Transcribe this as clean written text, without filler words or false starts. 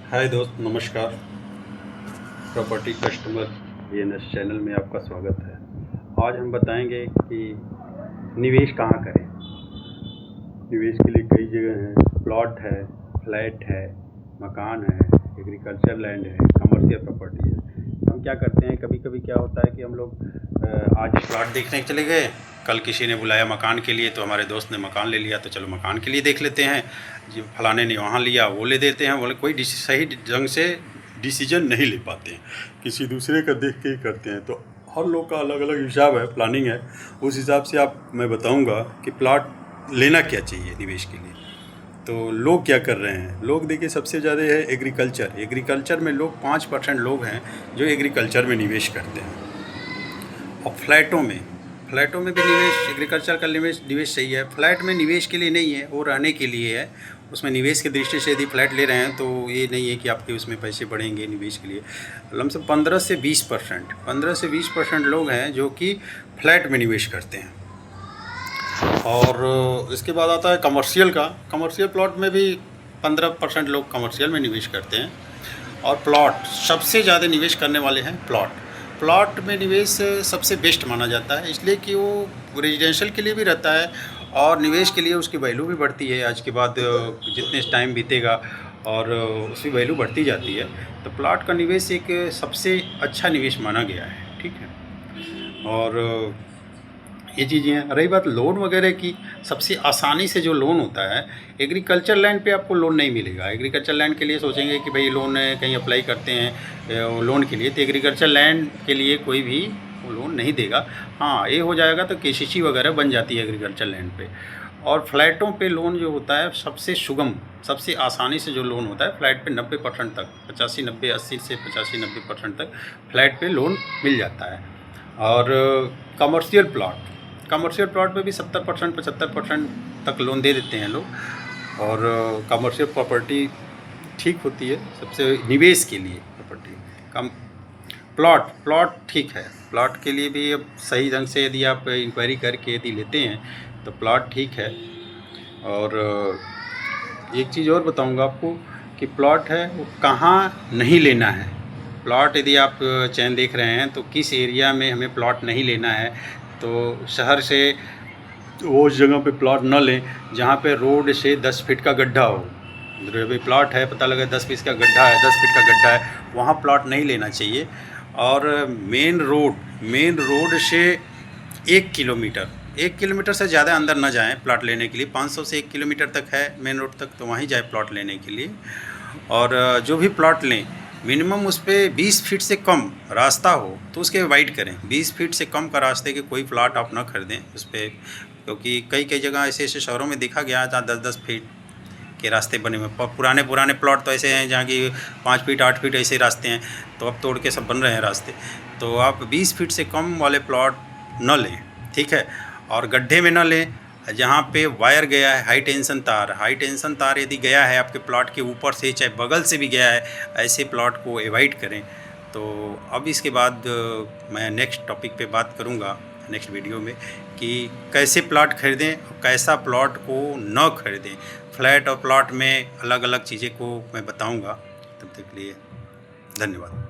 हाय दोस्त, नमस्कार। Property customer BNS channel में आपका स्वागत है। आज हम बताएंगे कि निवेश कहाँ करें। निवेश के लिए कई जगह हैं, प्लॉट है, फ्लैट है, मकान है, एग्रीकल्चर लैंड है, कमर्शियल प्रॉपर्टी है। हम क्या करते हैं, कभी कभी क्या होता है कि हम लोग आज प्लॉट देखने चले गए, कल किसी ने बुलाया मकान के लिए, तो हमारे दोस्त ने मकान ले लिया, तो चलो मकान के लिए देख लेते हैं। जी फलाने ने वहाँ लिया, वो ले देते हैं। बोले कोई सही ढंग से डिसीजन नहीं ले पाते हैं, किसी दूसरे का देख के ही करते हैं। तो हर लोग का अलग अलग हिसाब है, प्लानिंग है। उस हिसाब से मैं बताऊंगा कि प्लॉट लेना क्या चाहिए निवेश के लिए। तो लोग क्या कर रहे हैं, लोग देखिए सबसे ज़्यादा है एग्रीकल्चर में लोग 5% लोग हैं जो एग्रीकल्चर में निवेश करते हैं। और फ्लैटों में भी निवेश, एग्रीकल्चर का निवेश सही है। फ्लैट में निवेश के लिए नहीं है, वो रहने के लिए है। उसमें निवेश की दृष्टि से यदि फ्लैट ले रहे हैं तो ये नहीं है कि आपके उसमें पैसे बढ़ेंगे निवेश के लिए। लमसम 15 से 20% लोग हैं जो कि फ्लैट में निवेश करते हैं। और इसके बाद आता है कमर्शियल प्लॉट में भी 15% लोग कमर्शियल में निवेश करते हैं। और प्लॉट सबसे ज़्यादा निवेश करने वाले हैं प्लॉट में निवेश सबसे बेस्ट माना जाता है, इसलिए कि वो रेजिडेंशियल के लिए भी रहता है और निवेश के लिए उसकी वैल्यू भी बढ़ती है। आज के बाद जितने टाइम बीतेगा और उसकी वैल्यू बढ़ती जाती है। तो प्लॉट का निवेश एक सबसे अच्छा निवेश माना गया है, ठीक है। और ये चीज़ें हैं। रही बात लोन वगैरह की, सबसे आसानी से जो लोन होता है, एग्रीकल्चर लैंड पे आपको लोन नहीं मिलेगा। एग्रीकल्चर लैंड के लिए सोचेंगे कि भाई लोन कहीं अप्लाई करते हैं लोन के लिए, तो एग्रीकल्चर लैंड के लिए कोई भी लोन नहीं देगा। हाँ, ये हो जाएगा तो केसीसी वगैरह बन जाती है एग्रीकल्चर लैंड पे। और फ्लैटों पे लोन जो होता है सबसे सुगम, सबसे आसानी से जो लोन होता है फ्लैट पे 90% तक, 80 से 90% तक फ्लैट पे लोन मिल जाता है। और कमर्शियल प्लॉट पे भी 70% 75% तक लोन दे देते हैं लोग। और कमर्शियल प्रॉपर्टी ठीक होती है सबसे निवेश के लिए। प्रॉपर्टी कम प्लॉट ठीक है। प्लॉट के लिए भी अब सही ढंग से यदि आप इंक्वायरी करके यदि लेते हैं तो प्लॉट ठीक है। और एक चीज़ और बताऊंगा आपको कि प्लॉट है वो कहाँ नहीं लेना है। प्लॉट यदि आप चयन देख रहे हैं तो किस एरिया में हमें प्लॉट नहीं लेना है, तो शहर से वो उस जगह पे प्लॉट न लें जहाँ पे रोड से 10 फीट का गड्ढा हो। अभी प्लॉट है, पता लगा 10 फीट का गड्ढा है, 10 फीट का गड्ढा है, वहाँ प्लॉट नहीं लेना चाहिए। और मेन रोड से 1 किलोमीटर से ज़्यादा अंदर न जाएं प्लॉट लेने के लिए। 500 से 1 किलोमीटर तक है मेन रोड तक, तो वहीं जाए प्लॉट लेने के लिए। और जो भी प्लॉट लें मिनिमम उस पर 20 फीट से कम रास्ता हो तो उसके अवॉइड करें। 20 फीट से कम का रास्ते के कोई प्लॉट आप ना खरीदें उस पर, क्योंकि कई जगह ऐसे शहरों में देखा गया जहाँ 10-10 फीट के रास्ते बने हुए। पुराने प्लॉट तो ऐसे हैं जहाँ की 5 फीट 8 फीट ऐसे रास्ते हैं, तो अब तोड़ के सब बन रहे हैं रास्ते। तो आप 20 फीट से कम वाले प्लॉट न लें, ठीक है। और गड्ढे में न लें जहाँ पे वायर गया है, हाई टेंशन तार यदि गया है आपके प्लॉट के ऊपर से, चाहे बगल से भी गया है, ऐसे प्लॉट को अवॉइड करें। तो अब इसके बाद मैं नेक्स्ट टॉपिक पे बात करूँगा नेक्स्ट वीडियो में कि कैसे प्लॉट खरीदें और कैसा प्लॉट को न खरीदें। फ्लैट और प्लॉट में अलग अलग चीज़ें को मैं बताऊँगा। तब तक के लिए धन्यवाद।